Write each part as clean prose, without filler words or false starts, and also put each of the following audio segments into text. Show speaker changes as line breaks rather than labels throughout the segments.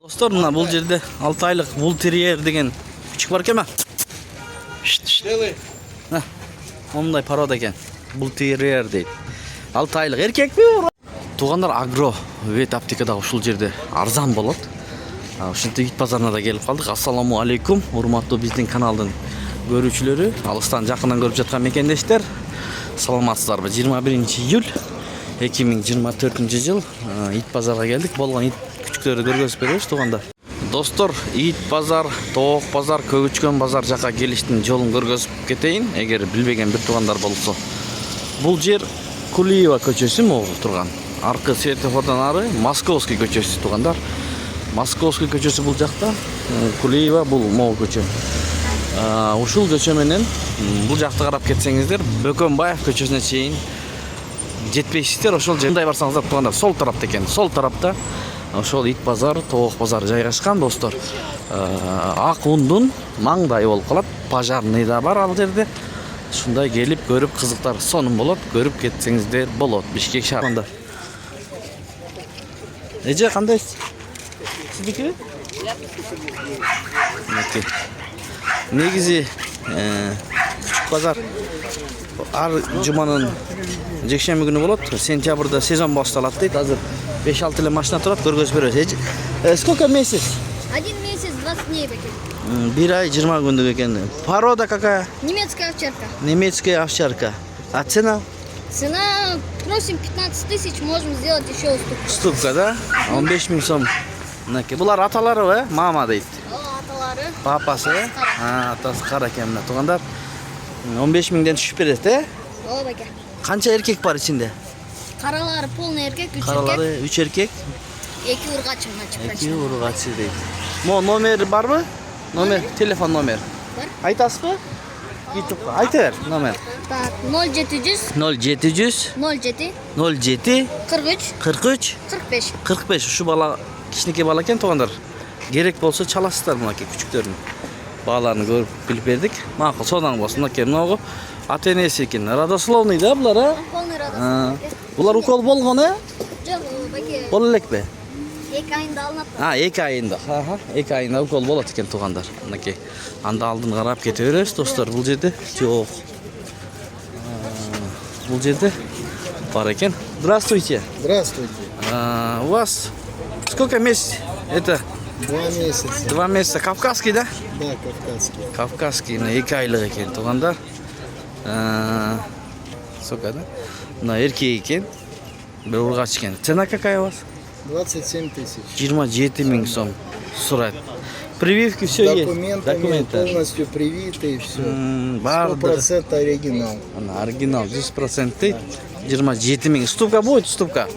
Достор, мына бул жерде 6 айлык бул терьер деген күчүк бар экен. Мондай порода экен. Бул терьер дейт. 6 айлык эркекпи? Туугандар, агро вет аптекада ушул жерде арзан болот. Ушинтип ит базарына да келип калдык. Ассаламу алейкум, урматтуу биздин каналдын көрүүчүлөрү, алыстан жакындан көрүп жаткан мекендештер. Саламатсыздарбы? 21 июль 2024 жыл ит базарга келдик. Болгон ит күчүктөрү көргөзүп беребиз туугандар. Достор, ит базар, тоок базар, көгүчкөн базар жака келиштин жолун көргөзүп кетейин. Эгер билбеген бир туугандар болсо. Бул жер Кулиева көчөсү могу турган. Аркы светофордон ары Московский көчөсү туугандар. Московский көчөсү бул жакта, Кулиева бул могу көчө. Ушул көчө менен бул жакты карап кетсеңиздер, Бөкөнбаев көчөсүнө чейин жетпейсиздер. Ошол жердей барсаңыздар туугандар, сол тарапта экен. Сол тарапта ошол ит базар, тоок базар жайгашкан достор. Ак ундун маңдайы болуп калат. Пожарный да бар ал жерде. Ушундай келип көрүп кызыктар сонун болот, көрүп кетсеңиздер болот. Бишкек шаарында. Эже кандайсыз? Сиздики? Негизи күчүк базар ар жуманын жекшемби күнү болот. Сентябрда сезон башталат дейт. Азыр 5-6 эле машина турат, көргөзүп беребиз. Сколько месяц?
1 месяц 20 дней бекен.
1 ай 20 күндүк экен. Порода какая?
Немецкая овчарка.
Немецкая овчарка. А цена?
Цена просим 15 тысяч, можем сделать еще уступку.
Уступка, да? 15 000 сом. Булар аталары, мама дейт.
Аталары.
Папасы, атасы кара экен мына туугандар. 15 000ден түшүп берет,
Ооба бекен.
Канча эркек бар ичинде?
Каралары полный эркек, 3 эркек.
Каралары 3 эркек,
2 ургачы мына
2 ургачы дейт. Номер барбы? Номер, телефон номер.
Бар.
Айтасызбы? YouTube'га айта бер номер.
Так, 0700
0700
07
07
43
43
45.
45. Ушу бала кичинекей бала экен туугандар. Керек болсо чаласыздар мынакей күчүктөрдүн. Бааларын көрүп билип бердик. Макул, содан болсун. Мынакей могу ата энеси экен. Родословный да булар,
Полный родословный.
Булар укол болгон,
Жок, беке.
Боло элекпи?
2 айында алынат.
2 айында. 2 айында укол болот экен туугандар. Мынакей. Анда алдын карап кете беребиз достор. Бул жерде жок. Бул жерде бар экен. Здравствуйте.
Здравствуйте.
У вас сколько месяцев? Это
2 месяца.
2 месяца. Кавказский, да?
Да, кавказский.
Кавказский, на 2 айлык экен туугандар. Сколько, да? На эркек экен. Бир ургач экен. Цена какая у вас?
27 тысяч.
27 000 сом сурайт. Прививки все есть.
Документы полностью привиты и все. 100% оригинал.
Оригинал 100% дейт. 27 000. Уступка будет? Уступка?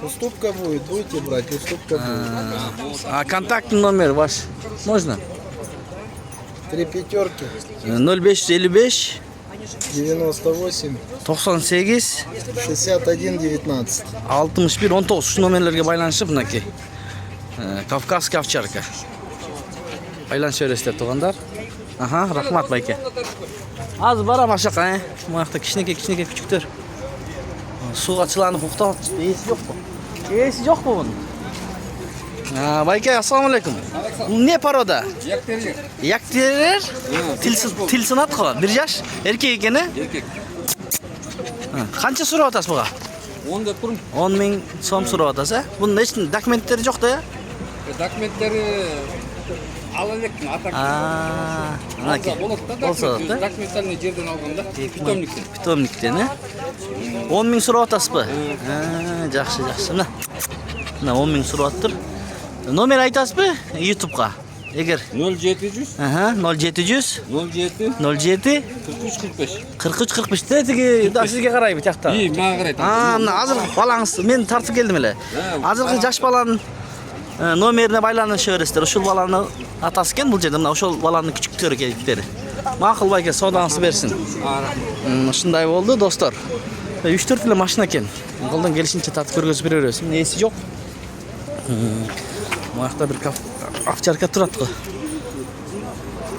Уступка будет. Будете брать, уступка будет.
А контактный номер ваш можно?
3 пятерки.
0555
98
98
61 19.
61 19. Şu номерлерге байланышып мынакей. Кавказский овчарка. Байланыш бересиздер туугандар. Рахмат байке. Аз барам ашака, Мынакта кичинекей күчүктөр. Суга чыланып уктап атышты. Эси жокпу? Эси жокпу мунун? Байке, ассаламу алейкум. Не порода? Яктерер. Тил сынат го. 1 жаш. Эркек экен,
Эркек.
Канча сурап атасыз буга?
10 деп турум.
10 000 сом сурап атасыз, Бунун эч документтери жок да,
Документтери ала элекмин,
Мынакей.
болот да, документальный жерден алганда, питомниктен.
Питомниктен, 10 000 сурап атасызбы? Жакшы. Мына 10 000 сурап аттыр. Номер айтасызбы YouTube'га? Эгер
0700
0700
07
07
43 45.
43 45 тиги да сизге карайбы тиякта.
Мага карайт.
Мына азыр балаңыз мен тартып келдим эле. Азыркы жаш баланын номерине байланыша бересиздер. Ушул баланын атасы экен бул жерде, мына ошол баланын күчүктөрү келиптери. Макул байке, содаңызды берсин. Ушундай болду достор. 3-4 эле машина экен. Колдон келишинче тартып көргөзүп беребиз. Эси жок. Мынакта бир овчарка турат го.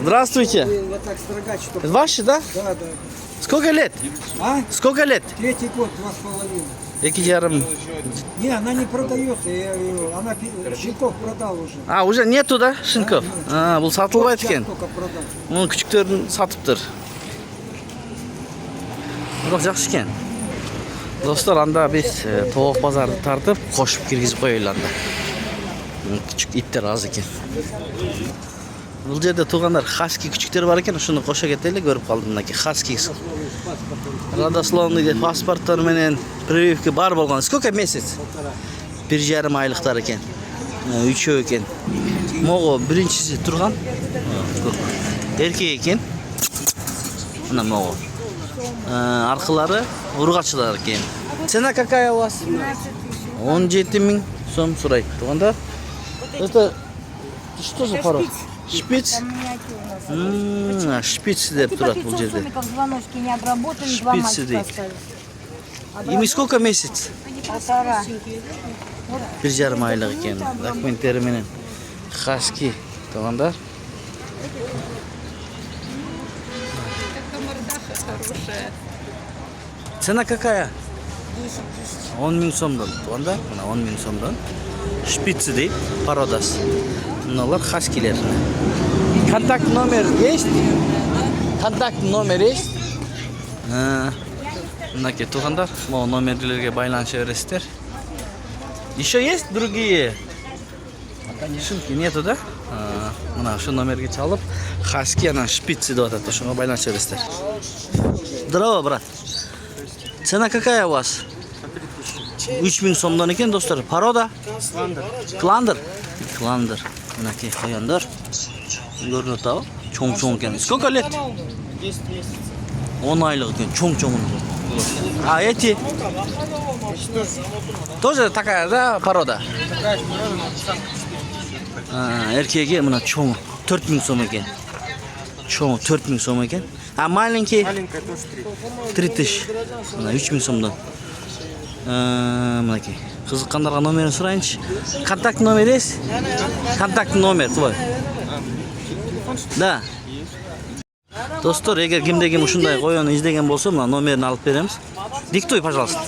Здравствуйте. Ваши, да?
Да.
Сколько лет?
А?
Сколько лет?
3-й год, 2,5.
2,5.
Не, она не продается, она щенков продал уже.
А, уже нету да, шинков? А, бұл сатылбайды екен.
Только продал.
Оның küçükтерін сатыптыр. Бұл жақсы екен. Достар, анда біз тоғық базарды тартып, қошып кіргізіп қойылды анда. Küçük иттер аз екен. Бұл жерде туғандар хаски küçüктер бар екен, шуны қоша кетелі көріп қалдым мынаки хаски. Родословный паспорттар менен прививка бар болған. Сколько месяц? 1,5 айлықтар екен. 3 екен. Моғы біріншісі тұрған. Еркек екен. Мына моғы. Арқылары ұрғатшылар екен. Цена какая у вас? 17.000 сом сұрайды. Туғанда? Это что за пород? Шпиц? Шпиц деп тұрады бұл жерде.
Звоночки не обработаны, два
Шпицы
мальчика
дейді.
оставили.
Ими сколько месяц?
1,5.
1,5 айлық екен. Документтері менен. Хаски. Туғандар? Цена какая? 10.000 сомдан. Туғанда? Мына 10.000 сомдан. Шпицы дейді, пародасы. Мыналар хаскилер. Контакт номер есть? Контакт номер есть? Мынаке туғандар, бұл номерлерге байланыша бересіздер. Еще есть другие? Шынки нету да? Мына шу номерге чалып, хаски ана шпицы деп атады, шуға байланыша бересіздер. Здорово, брат. Цена какая у вас? 3.000 сомдан екен, достар. Порода? Кландер. Кландер. Мынаке қояндар. Көрініп тау. Чоң-чоң екен. Сколько лет? 10 айлық екен. Чоң-чоң. А эти? Тоже такая, да, порода? Еркеге мына чоң. 4.000 сом екен. Чоң 4.000 сом екен. А маленький?
Маленькая тоже
3.000. Мына 3.000 сомдан. Мынаке. Қызыққандарға номерін сұрайыншы. Контакт номер есть? Контакт номер твой. Да. Достар, егер кимде-ким ушундай коёну издеген болсо, мына номерин алып беремиз. Диктуй, пожалуйста.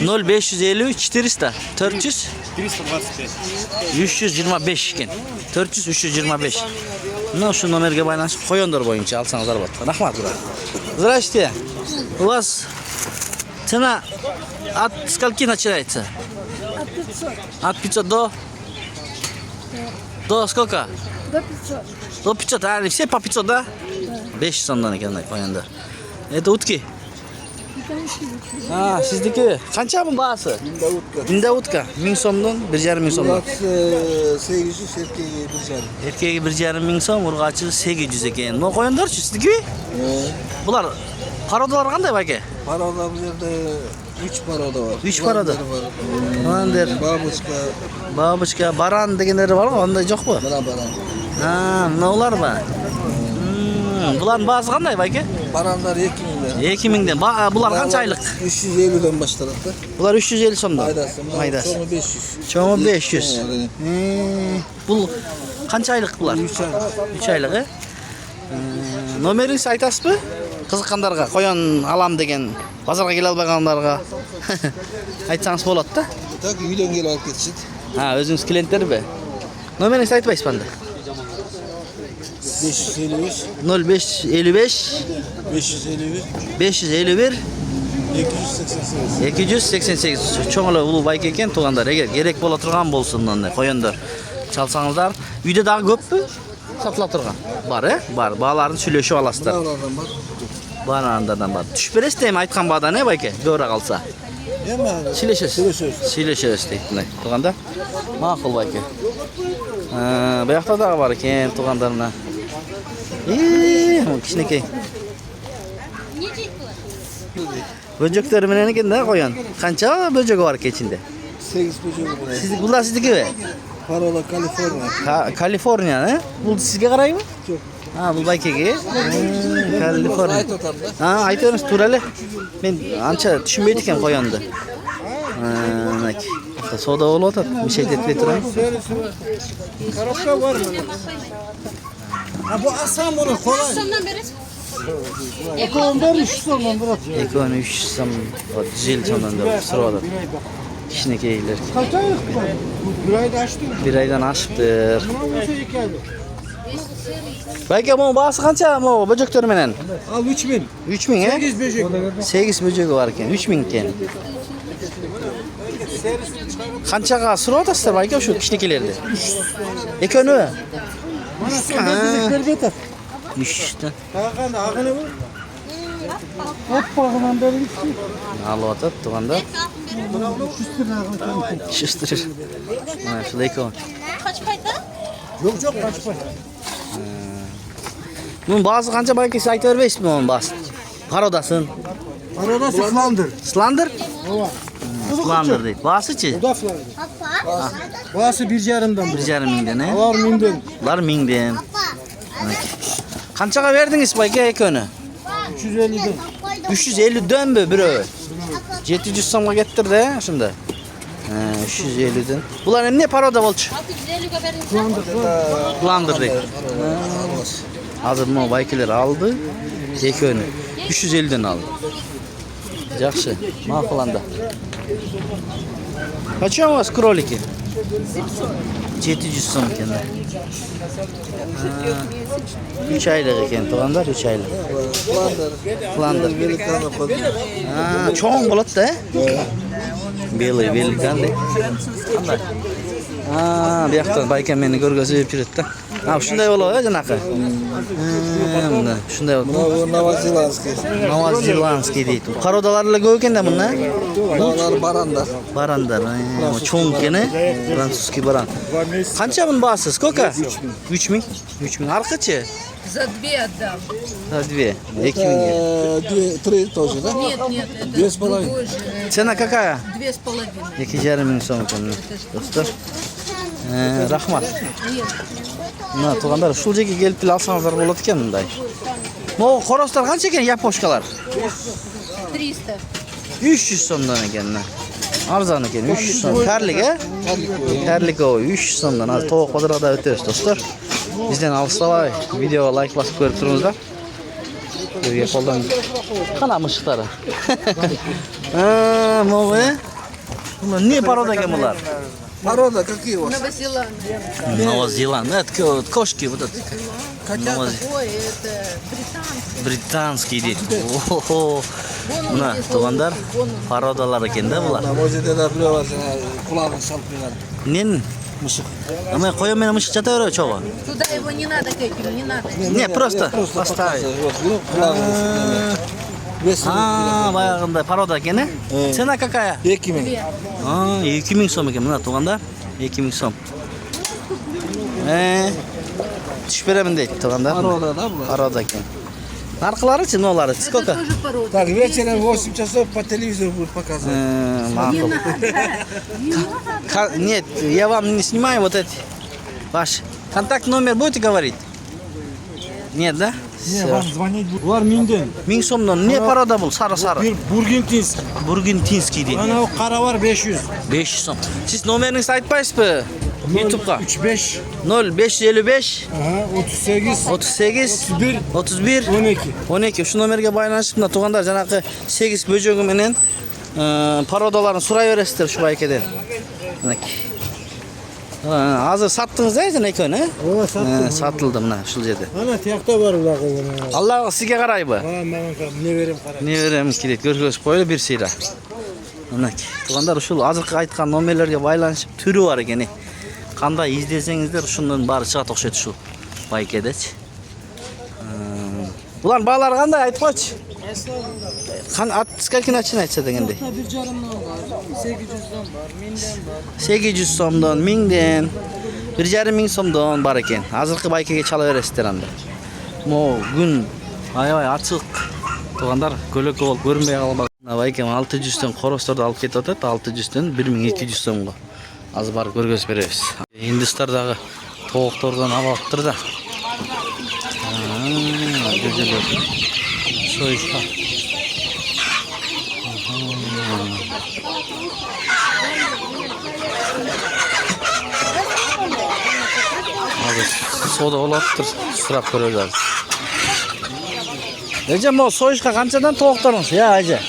0550 400 400 325 екен. 400 325. Мына ушу номерге байланышып коёндар боюнча алсаңыздар болот. Рахмат, брат. Здравствуйте. У вас цена от скольки начинается?
От 500.
От 500 до? До сколько?
До 500.
До 500, а все по 500, да? 500 сомдан екен кояндар. Это утки? А, сиздики. Канча мын баасы? Мында утка. 1000 сомдан, 1,5 сомдан.
800 erkeği 1,5.
Эркеги 1,5 сом, ургачы 800 екен. Но кояндарчы сиздики? Булар пародалар кандай байке?
Paroda bu yerde 3 paroda var.
3 paroda. Андер,
Babushka,
бабушка, баран дегендери бар го, андай жок бу?
bana baran.
А, мынаулар ба? Булардын баасы кандай байке?
Baranlar 2.000'den.
2000'ден. Булар канча айлык?
350'den başladı.
Булар 350 сомдон.
Faydası.
Майдасы.
Sonu 500.
Чоңу 500. Бул канча айлык булар?
3 ay.
3 айлык, э? Номериңизди айтасызбы? Кызыккандарга, коён алам деген, базарга келе албагандарга айтсаңыз болот да.
Tak үйдөн келip alıp ketişit.
Ha, өзүңүз клиенттерби? Номериңизди айтпайсызбы анда?
553,
0555
551,
551
288.
288. Чоң эле улуу байке экен туугандар. Эгер керек боло турган болсун андай коёндар чалсаңыздар, үйдө дагы көппү? Сатыла турган. Бар, бар. Бааларын сүйлөшүп аласыздар.
Oralardan bak.
Бар андардан бар. Түшүп бересиз эми айткан баадан, байке? Көбүрөөк калса.
Hemen.
Сүйлөшөбүз. Сүйлөшөбүз дейт мындай. Тууганда. Макул байке. Буякта дагы бар экен туугандар мына. Кичинекей. Бөжөктөр менен экен да коён. Канча бөжөгү бар кечинде?
8 böceği buraya.
Сиздики булар сиздикиби?
Parola Kaliforniya.
Калифорния, Бул сизге карайбы?
Жоқ.
Бул байкеге. Калифорния.
Ayt otamda.
Айта бериңиз, туура эле. Мен анча түшүнбөйт экен коёнду. Мынакей. Сода болуп атат. Мишет этпей турайын.
Коробka var mı? Ha bu asam bunu kolay.
Sondan beresiz.
Ekonomda 300 so'mdan burası.
Ekoni 300 so'm, 150 so'mdan da so'radi. Kichinekeylar.
Kaç aylık bu? Bir ayda açtı.
Bir aydan aşıptır.
Buna olsa 2 aylık.
Bayka bu bası qancha bu böcekler menen?
Al 3000.
3000 he?
8 böcek.
8 böcegi var ekan, 3000 ekan. Qanchaga so'rayapsizlar bayka shu kichiklarni? Ekoni.
Mana sen böcekler beter.
3 ta.
Qanaqa aqini bu? Hoppag'idan beri gitsin.
Albatta, tug'anda.
Buna 300 lira.
Shishtir. Mana shu ekon.
Kaç payda?
Yok kaçma.
Bunun bazı qancha bayka siz aytib bermaysizmi bunun bazı? Parodasin.
Arada sıflandır.
Slandır?
Ova.
Slandır deydi. Bazıçı?
Bu da flandır. Bağısı 1,5'dan.
1,5 mingdan he?
Var 1000'den.
Ular 1000dan. Qanchaga berdingiz bayka ekoni?
350'den.
350'dan mı biri? 700 so'mga kettirdi shunda. 350'dan. Bular ham ne paroda bo'lchi?
650 ga bering.
Slandır deydi. Hazır bu baykalar aldı. Ekoni 350'dan aldı. Yaxshi, ma'qulanda. Qachon у вас кролики? 700 so'm ekan. 3 oylik ekan, tug'anlar 3 oylik. Flander. Ha, cho'ng bo'ladi-da. Belay, belganda. Qanday? Ha, bu yoqdan bayka meni ko'rgazib yuribdi. Ha, shunday bo'ladi, janaqa. Bunday, shunday bo'ladi.
Bu Novozelandskiy.
Novozelandskiy deydi. Qarodalarlar ko'p ekanda bunda.
Bunlar barandar.
Barandar, cho'ng ekani, fransuskiy baran. Qancha buni bahsiz, ko'ka? 3000. 3000. Arqachi?
За 2 отдам.
Ha, 2. 2000.
3 тоже, да?
Нет, это
2,5.
другой же.
Cena какая?
2,5.
2,5 ming so'm ekan. Do'stlar. Rahmat. Mana tug'anlar shu yerga kelib alsangizlar bo'ladi ekan bunday. Bu qoroslar qancha ekan yaposhkalar?
300.
300 so'mdan ekan. Arzon ekan 300 so'm. Karliga? Karliga 300 so'mdan. Hozir tovuq bozorida o'tamiz do'stlar. Bizdan alsavay videoga like bosib ko'rib turibsizlar. Yerga qo'ldan qana mishiqlari. Ha, mo'g'e. Bunlar ne paroda ekan bular?
Порода какие у вас?
Новозеландия.
Новозеланд. Это кошки вот это.
Ой, это британский.
Британский deydi. Oho. Buna tug'anlar parodalar ekanda bular.
Novozelandda bilaver kulağını salpıyorlar.
Nen
Mısık.
ama qo'yib meni mushuk chataveradi cho'g'i.
Туда его не надо к этим, не надо.
Ne просто поставить.
Вот, ну, kulağını Весом.
Ha, bayağında paroda ekan. Cena какая?
2000.
Ha, 2000 so'm ekan buna tug'anlar. 2000 so'm. Tushib beraman deydi tug'anlar.
Порода, да, была?
Paroda ekan. Narxlari-chi, nolari?
Это
Сколько?
тоже порода.
Так, вечером в 8 часов по телевизору будет показывать.
Ma'qul. Нет, я вам не снимаю вот эти. Ваш контакт номер будете говорить? Нет, да? Всё.
звонить var 1000'den.
1000 so'mdan ne paroda bu? Sara.
Bir burgintinsk.
Burguntinskiy deydi.
Ana o qara var 500.
500 so'm. Siz nomeringizni aytmaysizmi? YouTube'ga.
35.
0555
Aha 38.
38
31.
31
12.
12 şu nomerga baylanishib mына tug'anlar janaqa 8 böjegi menen parodalarini so'rayverasizlar shu baykadan. Minaki. Hozir satdingiz-da ekon, ha?
Ova sattım.
Satıldı mına şu yerda.
Ana tiyakta var ular qo'ygan.
Alloh sizga qaraymi?
Ha, men ne vereyim qara.
Ne verem kerak, ko'rgazib qo'yib bersanglar. Minaki. Tug'anlar shu hozirgi aytgan nomerlarga baylanishib turi bor ekan. Qanday izlesangizlar shundan bari chiqadi o'xshaydi shu baykadachi. Bular ba'lar qanday aytib qo'ychi? Сколько начинается deganda? 800 so'mdan, 1000dan, 1,5 so'mdan bor ekan. Hozirgi baykaga chalaverasizlar endi. Mo kun ay ochiq. Tug'anlar ko'ylak ko'rinmay qolmoq. Baykam 600 dan qorostorda olib ketadi, 600 dan 1200 so'mga. Hozir borib ko'rgazib beramiz. Hindistondagi tovuqlardan olibdir-da. So'yishqa. Hozir savdo bo'lyaptir, so'rab ko'ramiz. Ece mo soyuşqa qanchadan tovuqlarınız ya Ece?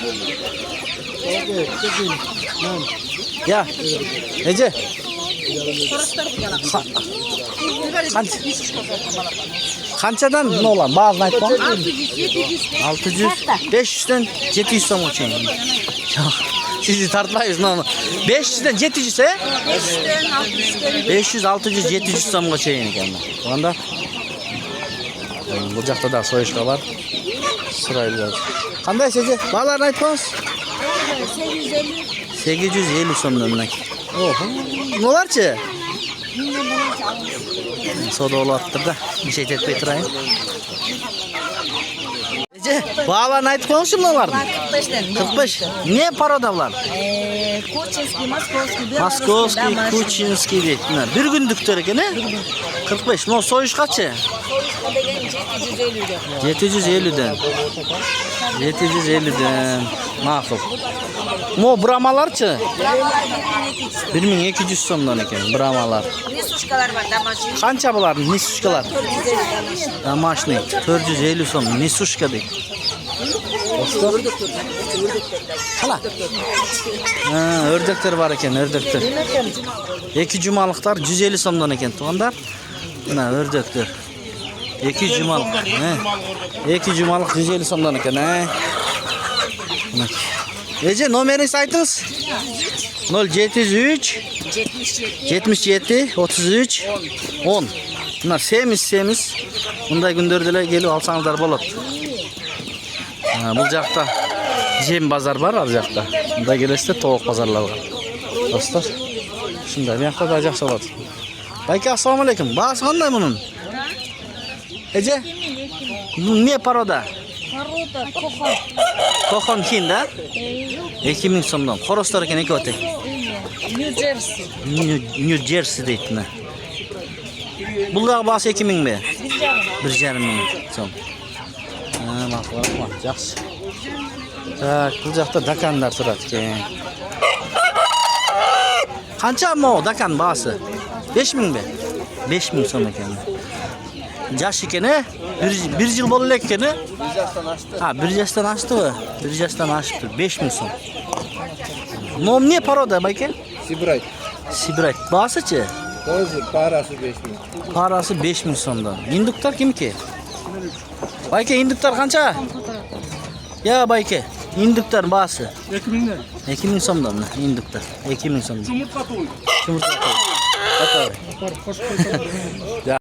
Ya Ece. Qanchadan ne olan? Bazını aytma. 600, 500'den 700 so'm uchun. Sizni tartmaysiz nomi. 500'den 700 he? 500, 600, 700 so'mga chayin ekan. Onda bu yoqda da soyishqa bor. Sırayla. Qanday Ece? Balalarni aytsangiz. 850 so'mdan mana. Oho. Nolarchi? Soda olayaptır-da. Bir şey tetmey turayın. Ece, bağlarını aytib qo'yingchi bularni. 45. Ne paroda bular?
Кучинский, московский,
Moskovskiy, Kuchinskiy deydi. Bunlar bir gündükdür ekan, he? 45. No soyuş kaçı? 750'den. 750'den. Ma'qul. Mo bramalarchi? 1200 so'mdan ekan bramalar.
Несушкалар бар, домашний.
Qancha bularning nesushkalar? Домашний 450 so'm nesushka deydi. Dostlar. Hala. Ha, ördekler var ekan, ördekler. İki cumalıklar 150 so'mdan ekan, tuğanlar. Mana ördekler. İki cumalık. İki cumalık 150 so'mdan ekan, he. Ece numarayı aytыңыз. 0703 77 33 10. Bunlar semiz. Bunday günlerde gelip alsanızlar bo'ladi. Bu жақта жем базар бар, ал жақта. Бunda келесіздер tovuq базарларға. Достар, шындай, bu жақта да жақсы болады. Байке, ассалаумалейкум. Бағасы қандай мұның? Эже? Не порода?
Порода кохон.
Кохон хин да? 2000 сомдан. Қоростар екен екі өте.
Нью-Джерси.
Нью-Джерси дейді мына. Бұлдағы бағасы 2000 бе? 1,5 мың сом. Жақсы. Так, бұл жақта дакандар тұрады екен. Қанша мо дакан бағасы? 5000 бе? 5000 сом екен. Жаш екен, he? Bir yıl bolu eкен, he? Ha, bir yaştan açtı mı? Bir yaştan açtı. 5000 сом. Nom ne paroda bayke?
Сибирай.
Sibirayt. Bağısı çı?
Тоже парасы 5000.
Parası 5000 somdan. Hinduklar kim ki? Bayke hinduklar kança? Ya bayke. Hinduklar bağısı.
2000'den.
2000 somdan mı? Hinduklar. 2000 somdan.
Yumurta toyu.
Yumurta koy. Bakalım. Ya.